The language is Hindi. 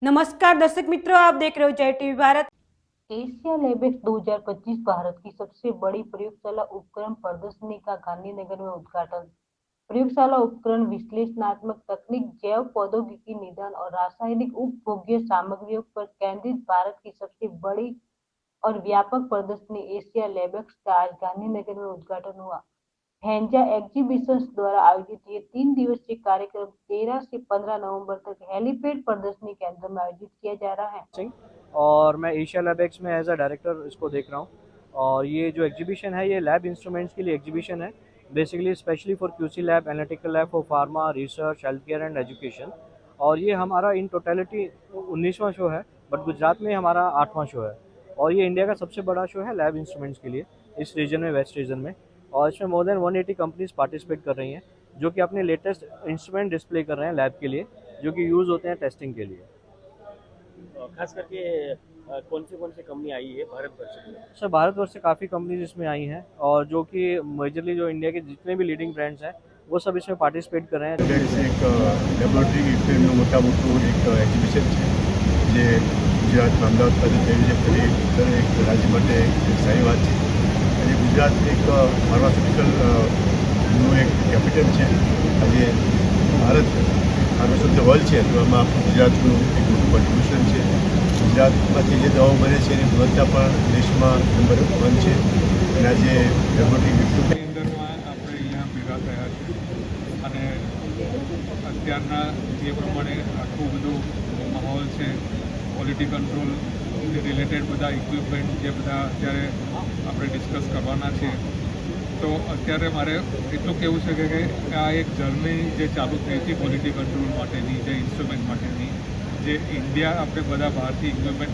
नमस्कार दर्शक मित्रों, आप देख रहे हो जय टीवी भारत। एशिया लैबेक्स 2025 भारत की सबसे बड़ी प्रयोगशाला उपकरण प्रदर्शनी का गांधीनगर में उद्घाटन। प्रयोगशाला उपकरण विश्लेषणात्मक तकनीक, जैव प्रौद्योगिकी, निदान और रासायनिक उपभोग्य सामग्रियों पर केंद्रित भारत की सबसे बड़ी और व्यापक प्रदर्शनी एशिया लैबेक्स का आज गांधीनगर में उद्घाटन हुआ। हैंजा एग्जीबिशंस द्वारा आयोजित ये 3 दिवसीय कार्यक्रम 13 से 15 नवंबर तक हेलीपैड प्रदर्शनी केंद्र में आयोजित किया जा रहा है। सिंह और मैं एशिया लैब एक्स में एज अ डायरेक्टर इसको देख रहा हूँ। और ये जो एग्जीबिशन है ये लैब इंस्ट्रूमेंट्स के लिए एग्जीबिशन है, basically specially for QC lab, analytical lab for pharma research, health care and education. और ये हमारा इन टोटलिटी 19वां शो है, बट गुजरात में हमारा 8वां शो है। और ये इंडिया का सबसे बड़ा शो है लैब इंस्ट्रूमेंट्स के लिए इस रीजन में, वेस्ट रीजन में। और इसमें मोर देन 180 कंपनीज पार्टिसिपेट कर रही हैं, जो कि अपने लेटेस्ट इंस्ट्रूमेंट डिस्प्ले कर रहे हैं लैब के लिए, जो कि यूज़ होते हैं टेस्टिंग के लिए। खास करके कौन सी कंपनी आई है भारतवर्ष में? सर भारतवर्ष से काफ़ी कंपनीज इसमें आई हैं, और जो कि मेजरली जो इंडिया के जितने भी लीडिंग ब्रांड्स हैं वो सब इसमें पार्टिसिपेट कर रहे हैं। एक લેબોરેટરી ઇક્વિપમેન્ટનું મોટા મોટું એક એક્ઝિબિશન છે જે ગુજરાતમાં અમદાવાદ ખાતે થયું છે. ફરી દરેક રાજ્ય માટે એક સારી વાત છે. આજે ગુજરાત એક ફાર્માસ્યુટિકલનું એક કેપિટલ છે. આજે ભારત ફાર્માસ્યુટિકલ વર્લ્ડ છે તો એમાં ગુજરાતનું એક મોટું કોન્ટ્રીબ્યુશન છે. ગુજરાતમાંથી જે દવાઓ બને છે એની ગુણવત્તા પણ દેશમાં નંબર 1 છે. અને આજે લેબોરેટરી ઇક્વિપમેન્ટ આપણે અહીંયા ભેગા થયા છે અને અત્યારના જે પ્રમાણે આટલું બધું માહોલ છે, ક્વોલિટી કંટ્રોલ રિલેટેડ બધા ઇક્વિપમેન્ટ જે બધા અત્યારે આપણે ડિસ્કસ કરવાના છે, તો અત્યારે મારે એટલું કહેવું છે કે આ એક જર્ની જે ચાલુ થઈ હતી ક્વોલિટી કંટ્રોલ માટેની, જે ઇન્સ્ટ્રુમેન્ટ માટેની, જે ઇન્ડિયા આપણે બધા બહારથી ઇક્વિપમેન્ટ